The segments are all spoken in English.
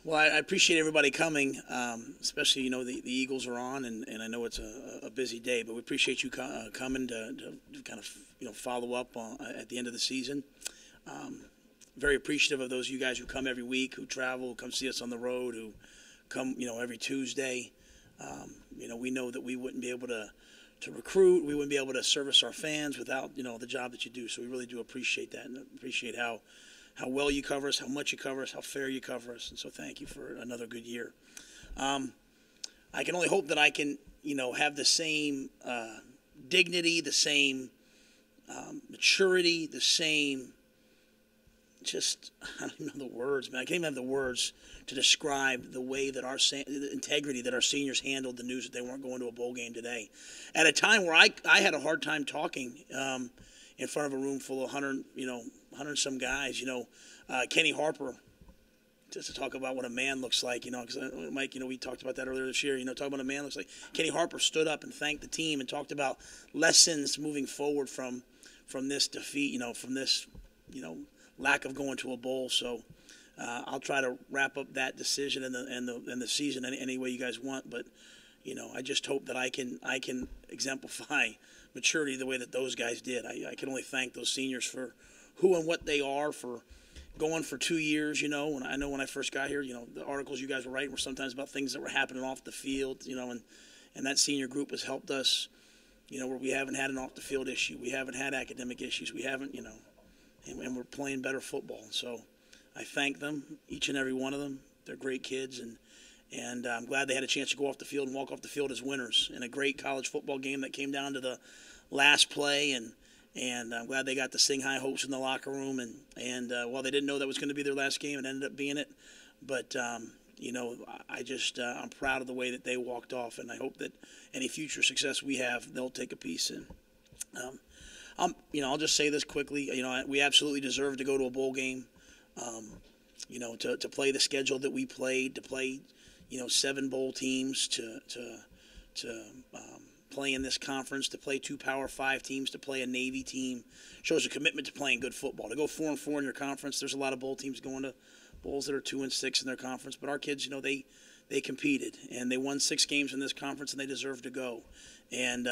Well, I appreciate everybody coming, especially, the Eagles are on, and I know it's a busy day, but we appreciate you coming to kind of, follow up at the end of the season. Very appreciative of those of you guys who come every week, who travel, who come see us on the road, who come, every Tuesday. We know that we wouldn't be able to recruit, we wouldn't be able to service our fans without, the job that you do. So we really do appreciate that, and appreciate how well you cover us, how much you cover us, how fair you cover us. And so thank you for another good year. I can only hope that I can, have the same dignity, the same maturity, the same I don't even know the words, man. I can't even have the words to describe the way that the integrity that our seniors handled the news that they weren't going to a bowl game today. At a time where I had a hard time talking in front of a room full of 100 some guys, Kenny Harper, just to talk about what a man looks like, because Mike, we talked about that earlier this year, talking about a man looks like. Kenny Harper stood up and thanked the team and talked about lessons moving forward from this defeat, from this, lack of going to a bowl. So I'll try to wrap up that decision and the season any way you guys want, but I just hope that I can exemplify maturity the way that those guys did. I can only thank those seniors for who and what they are, for going for 2 years. When I first got here, the articles you guys were writing were sometimes about things that were happening off the field, and that senior group has helped us, where we haven't had an off the field issue, we haven't had academic issues, we haven't, and we're playing better football. So I thank them, each and every one of them. They're great kids, and I'm glad they had a chance to go off the field and walk off the field as winners in a great college football game that came down to the last play, and I'm glad they got to sing high hopes in the locker room. And while they didn't know that was going to be their last game, it ended up being it. But, I'm proud of the way that they walked off, and I hope that any future success we have, they'll take a piece in. I'll just say this quickly. We absolutely deserve to go to a bowl game. To play the schedule that we played, to play, 7 bowl teams, to play in this conference, to play 2 Power 5 teams, to play a Navy team, shows a commitment to playing good football. To go 4-4 in your conference, there's a lot of bowl teams going to bowls that are 2-6 in their conference, but our kids, they competed and they won 6 games in this conference, and they deserve to go. And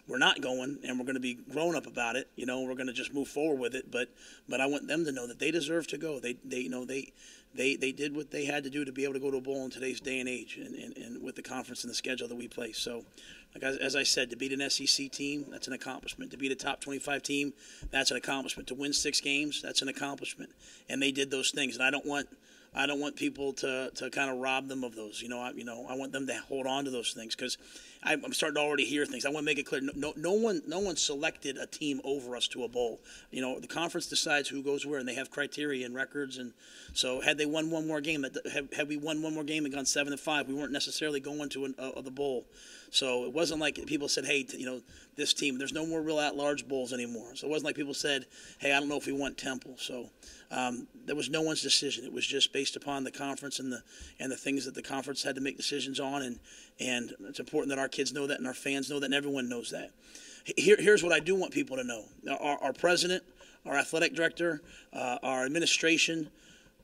we're not going, and we're going to be grown up about it. We're going to just move forward with it. But I want them to know that they deserve to go. They did what they had to do to be able to go to a bowl in today's day and age, and with the conference and the schedule that we play. So, as I said, to beat an SEC team, that's an accomplishment. To beat a top 25 team, that's an accomplishment. To win 6 games, that's an accomplishment. And they did those things. And I don't want people to kind of rob them of those. I want them to hold on to those things, because I'm starting to already hear things. I want to make it clear. No one selected a team over us to a bowl. The conference decides who goes where, and they have criteria and records. And so, had they won one more game, had we won one more game and gone 7-5, we weren't necessarily going to the bowl. So it wasn't like people said, hey, this team, there's no more real at-large bowls anymore. So it wasn't like people said, hey, I don't know if we want Temple. So there was no one's decision. It was just based upon the conference and the things that the conference had to make decisions on. And it's important that our kids know that, and our fans know that, and everyone knows that. Here's what I do want people to know. Our president, our athletic director, our administration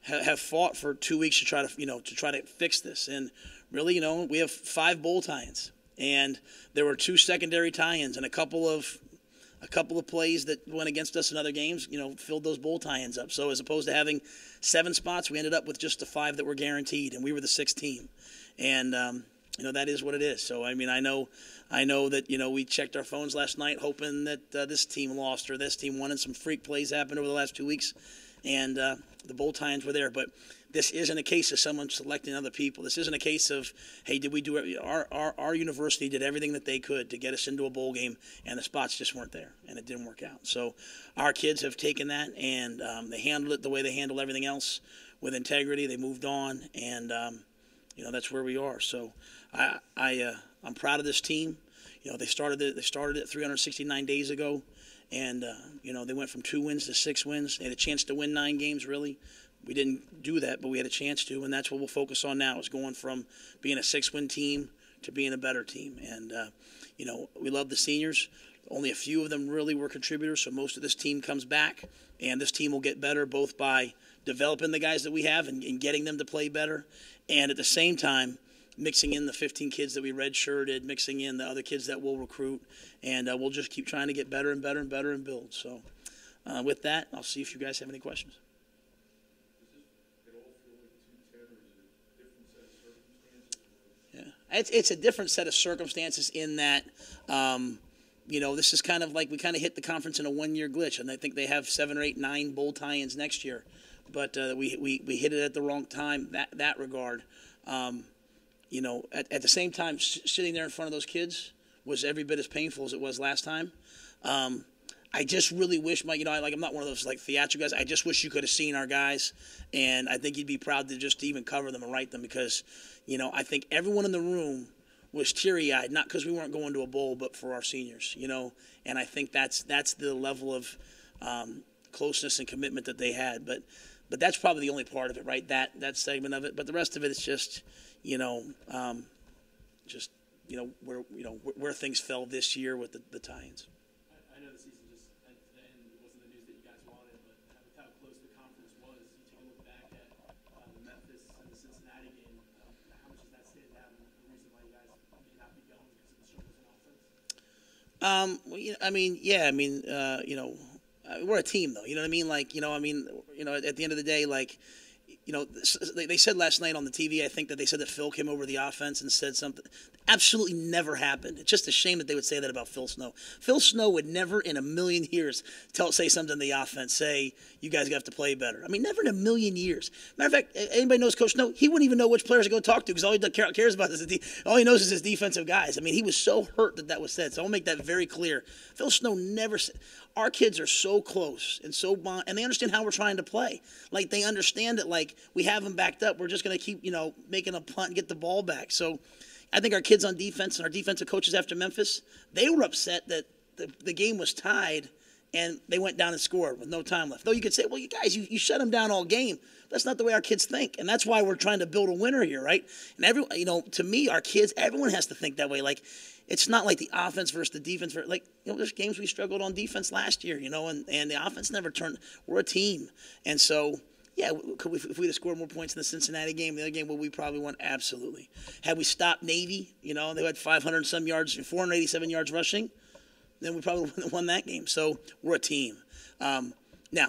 have fought for 2 weeks to try to fix this. And really, we have 5 bowl tie-ins. And there were 2 secondary tie-ins, and a couple of plays that went against us in other games, filled those bowl tie-ins up. So as opposed to having 7 spots, we ended up with just the 5 that were guaranteed, and we were the 6th team. And that is what it is. So I know that we checked our phones last night hoping that this team lost or this team won, and some freak plays happened over the last 2 weeks, and the bowl tie-ins were there. But this isn't a case of someone selecting other people. This isn't a case of, hey, did we do it? Our university did everything that they could to get us into a bowl game, and the spots just weren't there, and it didn't work out. So our kids have taken that, and they handled it the way they handled everything else, with integrity. They moved on, and that's where we are. So I'm proud of this team. They started it 369 days ago, and they went from 2 wins to 6 wins. They had a chance to win 9 games, really. We didn't do that, but we had a chance to, and that's what we'll focus on now, is going from being a 6-win team to being a better team. And, we love the seniors. Only a few of them really were contributors, so most of this team comes back, and this team will get better both by developing the guys that we have and getting them to play better, and at the same time mixing in the 15 kids that we redshirted, mixing in the other kids that we'll recruit, and we'll just keep trying to get better and better and better and build. So with that, I'll see if you guys have any questions. Yeah, it's a different set of circumstances in that, this is kind of like we kind of hit the conference in a one-year glitch, and I think they have 7 or 8, 9 bowl tie-ins next year, but we hit it at the wrong time that regard. At the same time, sitting there in front of those kids was every bit as painful as it was last time. I just really wish I'm not one of those like theatrical guys. I just wish you could have seen our guys, and I think you'd be proud to just even cover them and write them because, I think everyone in the room was teary-eyed, not because we weren't going to a bowl, but for our seniors, and I think that's the level of closeness and commitment that they had. But that's probably the only part of it, right? That segment of it. But the rest of it is just, where things fell this year with the tie-ins. I know the season just at the end wasn't the news that you guys wanted, but with how close the conference was, you take a look back at the Memphis and the Cincinnati game. How much does that stand out and the reason why you guys may not be going because of the struggles in offense? We're a team, though. You know what I mean? At the end of the day, they said last night on the TV, I think that they said that Phil came over the offense and said something. Absolutely never happened. It's just a shame that they would say that about Phil Snow. Phil Snow would never in a million years say something to the offense, say, you guys have to play better. I mean, never in a million years. Matter of fact, anybody knows Coach Snow, he wouldn't even know which players to go talk to because all he cares about is all he knows is his defensive guys. I mean, he was so hurt that was said. So I'll make that very clear. Phil Snow never said. Our kids are so close and so bond, and they understand how we're trying to play. Like, they understand it. Like, we have them backed up. We're just going to keep, making a punt and get the ball back. So I think our kids on defense and our defensive coaches after Memphis, they were upset that the game was tied and they went down and scored with no time left. Though you could say, well, you guys, you shut them down all game. That's not the way our kids think, and that's why we're trying to build a winner here, right? And everyone, to me, our kids, everyone has to think that way. Like, it's not like the offense versus the defense. There's games we struggled on defense last year, and the offense never turned. We're a team, and so yeah, if we'd have scored more points in the Cincinnati game, the other game, would we probably won? Absolutely. Had we stopped Navy, they had 500 and some yards, 487 yards rushing, then we probably won that game. So we're a team. Now,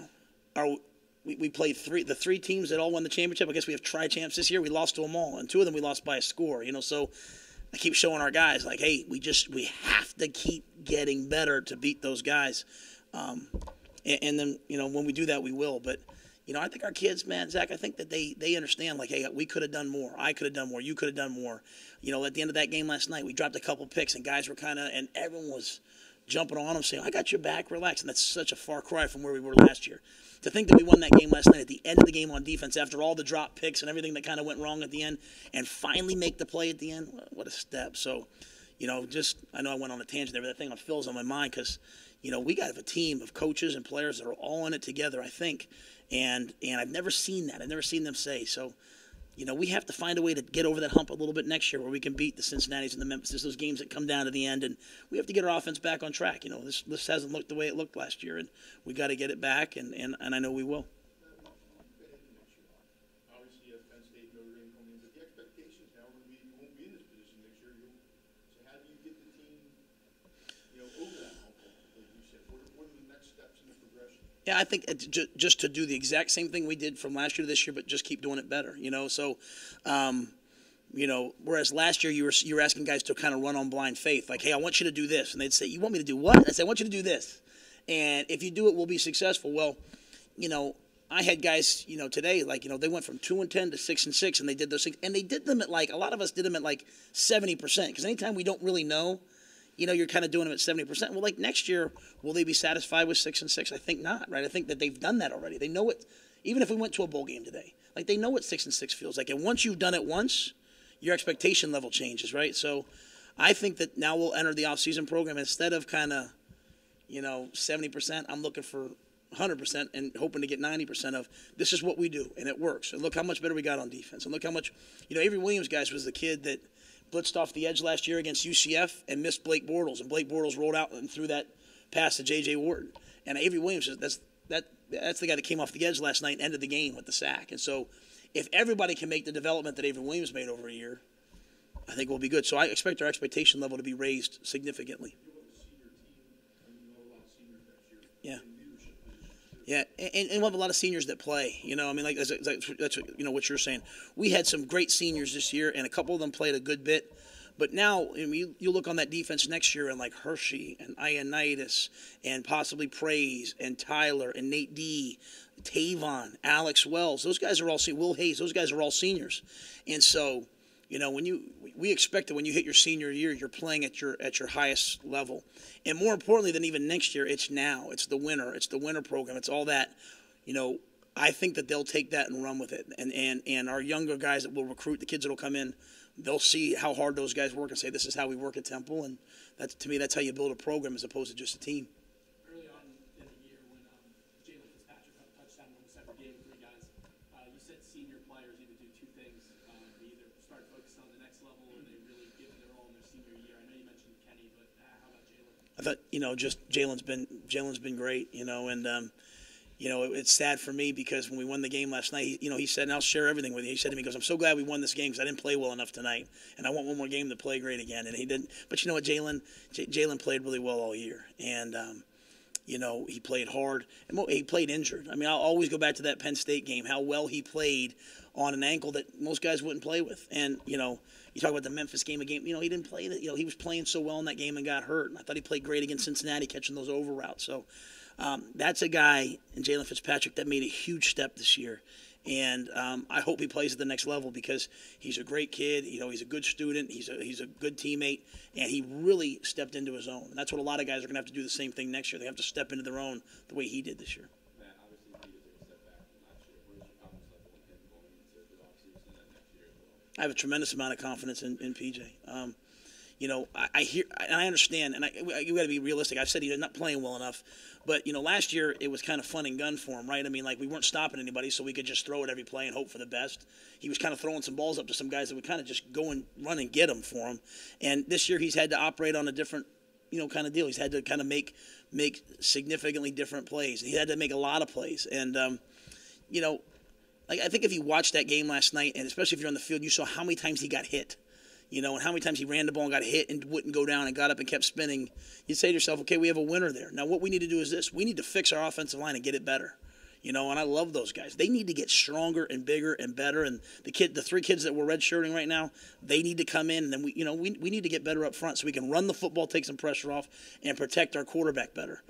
we played the 3 teams that all won the championship. I guess we have tri-champs this year. We lost to them all, and 2 of them we lost by a score. So I keep showing our guys, like, hey, we have to keep getting better to beat those guys. And then, when we do that, we will. But, I think our kids, man, Zach, I think that they understand, like, hey, we could have done more. I could have done more. You could have done more. At the end of that game last night, we dropped a couple picks, and guys were and everyone was jumping on them saying, I got your back, relax. And that's such a far cry from where we were last year. To think that we won that game last night at the end of the game on defense after all the drop picks and everything that kind of went wrong at the end and finally make the play at the end, what a step. So, I know I went on a tangent there, but that thing on Phil's on my mind because, we got a team of coaches and players that are all in it together, I think. And I've never seen that. I've never seen them say. So, we have to find a way to get over that hump a little bit next year where we can beat the Cincinnatis and the Memphis. Those games that come down to the end, and we have to get our offense back on track. This hasn't looked the way it looked last year, and we got to get it back, and I know we will. Obviously, you have Penn State, Notre Dame coming in, but the expectations now are going to be you won't be in this position next year. So how do you get the team, over that hump, like you said? What are the next steps in the progression? Yeah, I think just to do the exact same thing we did from last year to this year, but just keep doing it better. So, whereas last year you were asking guys to kind of run on blind faith, like, hey, I want you to do this, and they'd say, you want me to do what? And I'd say, I want you to do this, and if you do it, we'll be successful. Well, I had guys, today, like, they went from 2-10 to 6-6, and they did those things, and they did them at a lot of us did them at 70%, because anytime we don't really know. You're kind of doing them at 70%. Well, like next year, will they be satisfied with 6-6? I think not, right? I think that they've done that already. They know it. Even if we went to a bowl game today, they know what 6-6 feels like. And once you've done it once, your expectation level changes, right? So I think that now we'll enter the off-season program instead of kind of, 70%. I'm looking for 100% and hoping to get 90% of this is what we do, and it works. And look how much better we got on defense. And look how much, Avery Williams, guys, was the kid that blitzed off the edge last year against UCF and missed Blake Bortles, and Blake Bortles rolled out and threw that pass to J.J. Wharton. And Avery Williams, that that's the guy that came off the edge last night and ended the game with the sack. And so if everybody can make the development that Avery Williams made over a year, I think we'll be good. So I expect our expectation level to be raised significantly. Yeah. Yeah, and we'll have a lot of seniors that play. You know, I mean, like that's you know what you're saying. We had some great seniors this year, and a couple of them played a good bit. But now, I mean, you look on that defense next year, and like Hershey and Ioannidis and possibly Praise and Tyler and Nate D, Tavon, Alex Wells. Those guys are all Will Hayes. Those guys are all seniors, and so you know we expect that when you hit your senior year, you're playing at your highest level, and more importantly than even next year, it's now. It's the winter program. It's all that, you know. I think that they'll take that and run with it, and our younger guys that will recruit, the kids that will come in. They'll see how hard those guys work and say, this is how we work at Temple. And that's, to me, that's how you build a program as opposed to just a team. Early on in the year when Jalen Fitzpatrick had a touchdown in almost every game with 3 guys, you said senior players need to do 2 things. They either start focusing on the next level or they really give it their all in their senior year. I know you mentioned Kenny, but how about Jalen? I thought, you know, just Jalen's been great, you know, and you know, it's sad for me because when we won the game last night, he said, and I'll share everything with you. He said to me, he goes, I'm so glad we won this game because I didn't play well enough tonight, and I want one more game to play great again. And he didn't. But you know what, Jalen played really well all year, and you know, he played hard, and he played injured. I mean, I'll always go back to that Penn State game, how well he played on an ankle that most guys wouldn't play with. And you know, you talk about the Memphis game, you know, he didn't play that. You know, he was playing so well in that game and got hurt. And I thought he played great against Cincinnati, catching those over routes. So. That's a guy in Jalen Fitzpatrick that made a huge step this year, and I hope he plays at the next level because he's a great kid. You know, he's a good student. He's a good teammate, and he really stepped into his own. And that's what a lot of guys are going to have to do the same thing next year. They have to step into their own the way he did this year. Matt, obviously he took a step back from last year. Where's your confidence level in him going into the offseason and next year as well? I have a tremendous amount of confidence in PJ. You know, I hear and I understand, and you got to be realistic. I've said he's not playing well enough, but you know, last year it was kind of fun and gun for him, right? I mean, like we weren't stopping anybody, so we could just throw it every play and hope for the best. He was kind of throwing some balls up to some guys that would kind of just go and run and get them for him. And this year he's had to operate on a different, you know, kind of deal. He's had to kind of make significantly different plays. He had to make a lot of plays, and you know, like I think if you watched that game last night, and especially if you're on the field, you saw how many times he got hit. You know, and how many times he ran the ball and got hit and wouldn't go down and got up and kept spinning. You'd say to yourself, okay, we have a winner there. Now what we need to do is this. We need to fix our offensive line and get it better. You know, and I love those guys. They need to get stronger and bigger and better. And the 3 kids that we're redshirting right now, they need to come in. And then we need to get better up front so we can run the football, take some pressure off, and protect our quarterback better.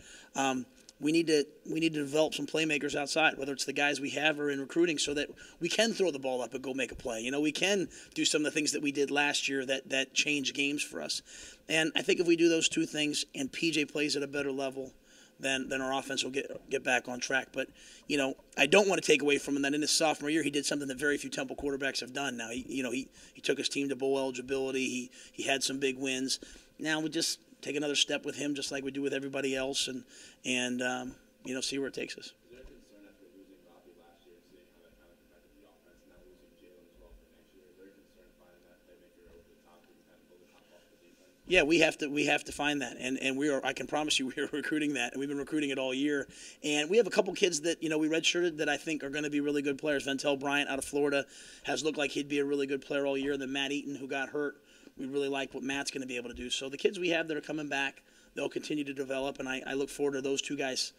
We need to develop some playmakers outside, whether it's the guys we have or in recruiting, so that we can throw the ball up and go make a play. You know, we can do some of the things that we did last year that changed games for us. And I think if we do those 2 things and PJ plays at a better level, then our offense will get back on track. But, you know, I don't want to take away from him that in his sophomore year he did something that very few Temple quarterbacks have done. Now, he took his team to bowl eligibility. He had some big wins. Now we just take another step with him, just like we do with everybody else, and you know, see where it takes us. Is there a concern after losing Robbie last year and seeing how that kind of affected the offense, and now losing Jalen as well for next year? Is there a concern finding that playmaker over the top who can kind of pull the top off the defense? Yeah, we have to find that, and we are. I can promise you, we are recruiting that, and we've been recruiting it all year. And we have a couple kids that we redshirted that I think are going to be really good players. Ventel Bryant out of Florida has looked like he'd be a really good player all year. Then Matt Eaton, who got hurt. We really like what Matt's going to be able to do. So the kids we have that are coming back, they'll continue to develop, and I look forward to those 2 guys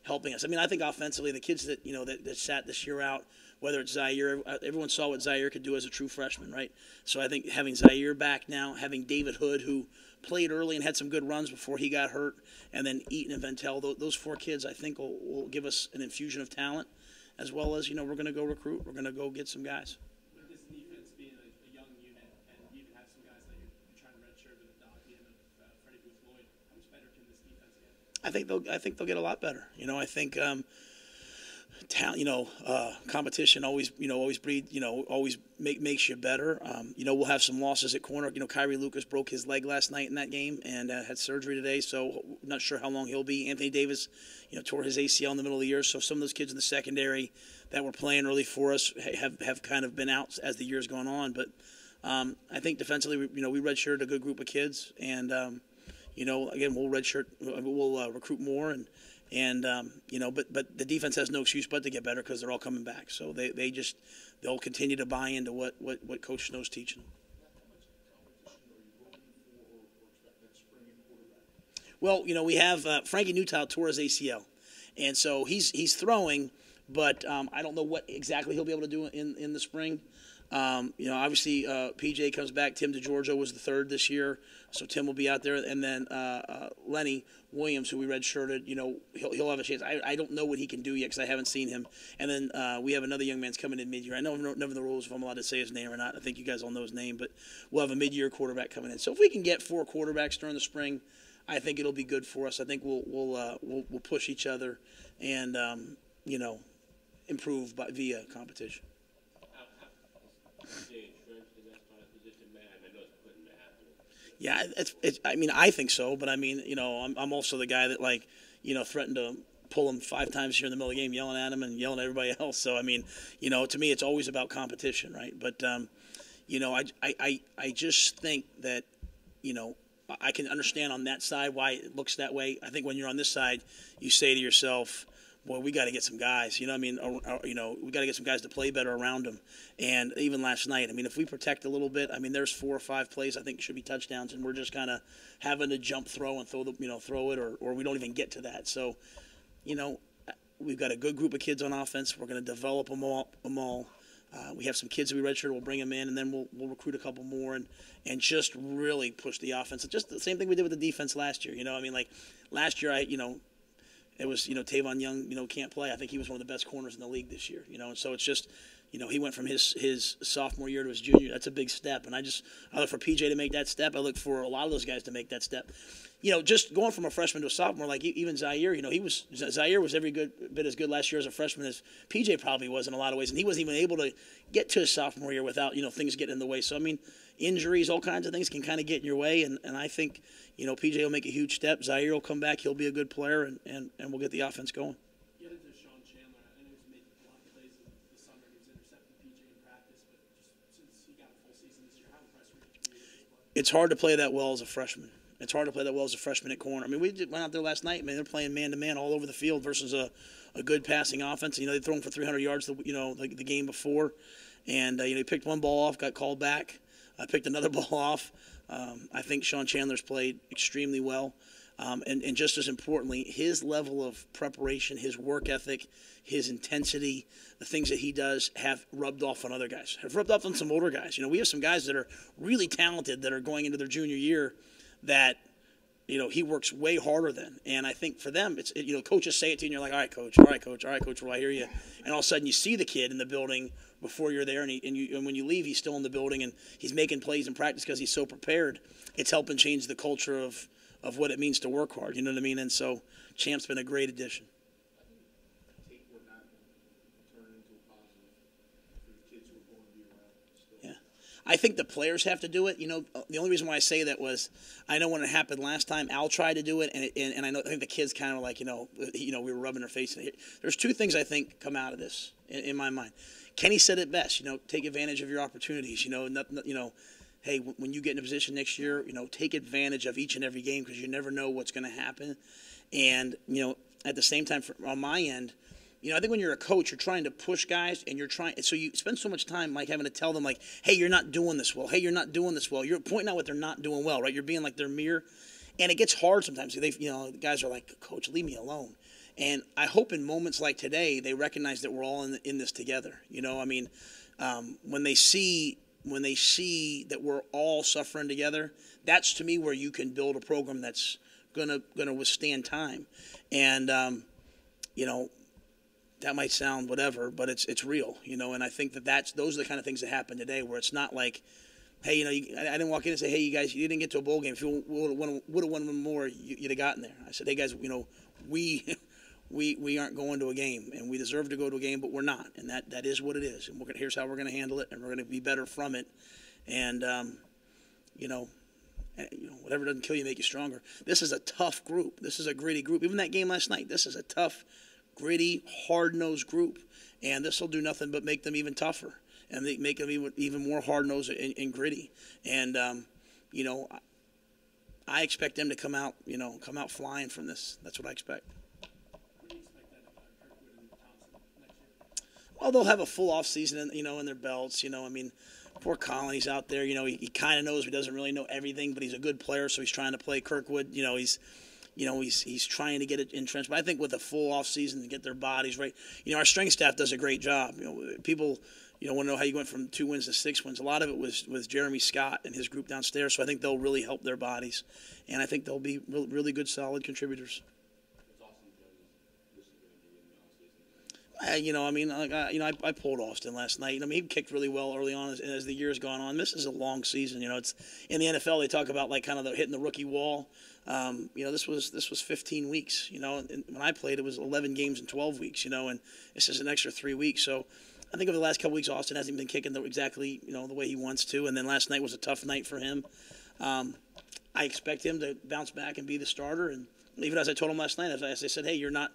helping us. I mean, I think offensively, the kids that that sat this year out, whether it's Zaire, everyone saw what Zaire could do as a true freshman, right? So I think having Zaire back now, having David Hood, who played early and had some good runs before he got hurt, and then Eaton and Ventel, those 4 kids I think will give us an infusion of talent, as well as, we're going to go recruit. We're going to go get some guys. With this defense being a young unit, and you even have some guys that you're trying to redshirt with Docky and Freddie Booth Lloyd, how much better can this defense get? I think they'll get a lot better. I think talent, competition always breed, always makes you better. We'll have some losses at corner. Kyrie Lucas broke his leg last night in that game and had surgery today, so not sure how long he'll be. Anthony Davis, tore his ACL in the middle of the year, so some of those kids in the secondary that were playing early for us have kind of been out as the year's gone on. But I think defensively, we redshirted a good group of kids, and again, we'll redshirt, we'll recruit more, And but the defense has no excuse but to get better because they're all coming back. So they'll continue to buy into what Coach Snow's teaching. Well, we have Frankie Newtow tore his ACL, and so he's throwing, but I don't know what exactly he'll be able to do in the spring. Obviously PJ comes back. Tim DeGiorgio was the third this year, so Tim will be out there, and then Lenny Williams, who we redshirted, he'll have a chance. I don't know what he can do yet because I haven't seen him. And then we have another young man's coming in mid-year. I know never the rules if I'm allowed to say his name or not. I think you guys all know his name, but we'll have a mid-year quarterback coming in. So if we can get 4 quarterbacks during the spring, I think it'll be good for us. I think we'll push each other and improve via competition. Yeah, I think so, but I'm also the guy that threatened to pull him 5 times here in the middle of the game, yelling at him and yelling at everybody else. So to me, it's always about competition, right? But I just think that I can understand on that side why it looks that way. I think when you're on this side, you say to yourself, boy, we got to get some guys. We got to get some guys to play better around them. And even last night, if we protect a little bit, there's 4 or 5 plays I think should be touchdowns, and we're just kind of having to jump throw and throw it, or we don't even get to that. So, we've got a good group of kids on offense. We're going to develop them all. We have some kids that we redshirt. We'll bring them in, and then we'll recruit a couple more and just really push the offense. Just the same thing we did with the defense last year. Last year it was Tavon Young can't play. I think he was one of the best corners in the league this year. And so it's just he went from his sophomore year to his junior. That's a big step, and I look for PJ to make that step. I look for a lot of those guys to make that step. Just going from a freshman to a sophomore, like even Zaire, Zaire was every bit as good last year as a freshman as PJ probably was in a lot of ways, and he wasn't even able to get to his sophomore year without things getting in the way. So injuries, all kinds of things can kind of get in your way, and I think PJ will make a huge step. Zaire will come back, he'll be a good player, and we'll get the offense going. Get into Sean Chandler. I know he's made a lot of plays this summer. He was intercepting PJ in practice, but just since he got a full season this year, how impressed were you? It's hard to play that well as a freshman. It's hard to play that well as a freshman at corner. We went out there last night, man. They're playing man-to-man all over the field versus a good passing offense. They threw him for 300 yards the game before. And, he picked one ball off, got called back. Picked another ball off. I think Sean Chandler's played extremely well. And just as importantly, his level of preparation, his work ethic, his intensity, the things that he does have rubbed off on other guys, have rubbed off on some older guys. We have some guys that are really talented that are going into their junior year that he works way harder than. And I think for them, it's coaches say it to you and you're like, all right, coach, well, I hear you. And all of a sudden you see the kid in the building before you're there, and when you leave, he's still in the building and he's making plays in practice because he's so prepared. It's helping change the culture of what it means to work hard. You know what I mean? And so Champ's been a great addition. I think the players have to do it. The only reason why I say that was I know when it happened last time, Al tried to do it, and I think the kids kind of we were rubbing their face. There's 2 things I think come out of this in my mind. Kenny said it best. Take advantage of your opportunities. Hey, when you get in a position next year, take advantage of each and every game because you never know what's going to happen. And at the same time, on my end. I think when you're a coach, you're trying to push guys, and so you spend so much time, having to tell them, hey, you're not doing this well. Hey, you're not doing this well. You're pointing out what they're not doing well, right? You're being like their mirror, and it gets hard sometimes. The guys are like, Coach, leave me alone. And I hope in moments like today, they recognize that we're all in this together. When they see that we're all suffering together, that's to me where you can build a program that's gonna withstand time, and that might sound whatever, but it's real, and I think those are the kind of things that happen today where it's not like, hey, I didn't walk in and say, hey, you guys, you didn't get to a bowl game. If you would have won one more, you'd have gotten there. I said, hey, guys, we aren't going to a game, and we deserve to go to a game, but we're not, and that is what it is, and here's how we're going to handle it, and we're going to be better from it, and, whatever doesn't kill you make you stronger. This is a tough group. This is a gritty group. Even that game last night, this is a tough, gritty, hard-nosed group, and this will do nothing but make them even tougher and make them even more hard-nosed and gritty. And I expect them to come out flying from this. That's what I expect. Well, they'll have a full off season, in their belts. I mean, poor Colony's out there. He kind of knows, but doesn't really know everything. But he's a good player, so he's trying to play Kirkwood. He's trying to get it entrenched. But I think with a full off season to get their bodies right, our strength staff does a great job. People, want to know how you went from 2 wins to 6 wins. A lot of it was Jeremy Scott and his group downstairs. So I think they'll really help their bodies, and I think they'll be really good, solid contributors. I pulled Austin last night. I mean, he kicked really well early on as the year's gone on. This is a long season. It's in the NFL. They talk about like kind of hitting the rookie wall. This was 15 weeks. And when I played, it was 11 games in 12 weeks. And this is an extra 3 weeks. So I think over the last couple weeks, Austin hasn't been kicking exactly the way he wants to. And then last night was a tough night for him. I expect him to bounce back and be the starter. And even as I told him last night, as I said, hey, you're not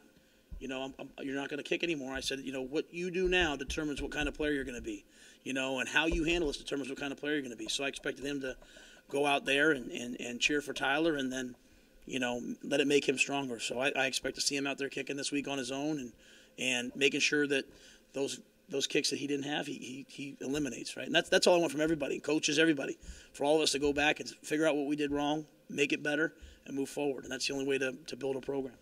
you're not going to kick anymore. I said, what you do now determines what kind of player you're going to be, and how you handle this determines what kind of player you're going to be. So I expected him to go out there and cheer for Tyler and then, let it make him stronger. So I expect to see him out there kicking this week on his own and making sure that those kicks that he didn't have, he eliminates, right? And that's all I want from everybody, coaches, everybody, for all of us to go back and figure out what we did wrong, make it better, and move forward. And that's the only way to build a program.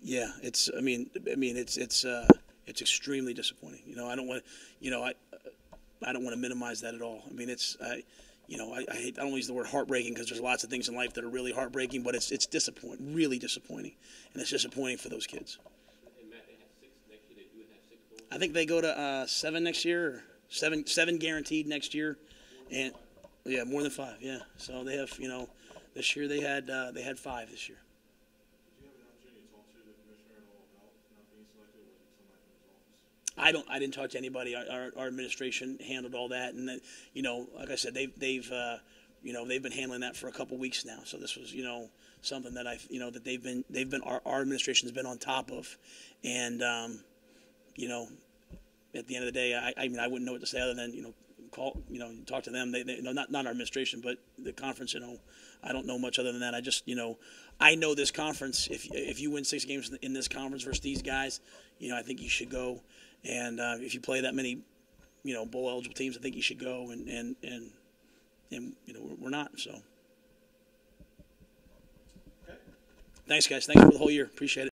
Yeah, it's extremely disappointing. I don't want I don't want to minimize that at all. I mean, I don't use the word heartbreaking because there's lots of things in life that are really heartbreaking, but it's disappointing, really disappointing, and it's disappointing for those kids. And Matt, they have 6 next year. They do have 6 goals. I think they go to 7 next year, or seven guaranteed next year, and yeah, more than 5. Yeah, so they have this year they had 5 this year. I didn't talk to anybody. Our administration handled all that, and that, like I said, they've been handling that for a couple weeks now. So this was something that that they've been our administration's been on top of, and at the end of the day, I wouldn't know what to say other than talk to them. They not our administration, but the conference. I don't know much other than that. I just I know this conference. If you win 6 games in this conference versus these guys, I think you should go. And if you play that many, bowl eligible teams, I think you should go. And we're not. So, thanks, guys. Thanks for the whole year. Appreciate it.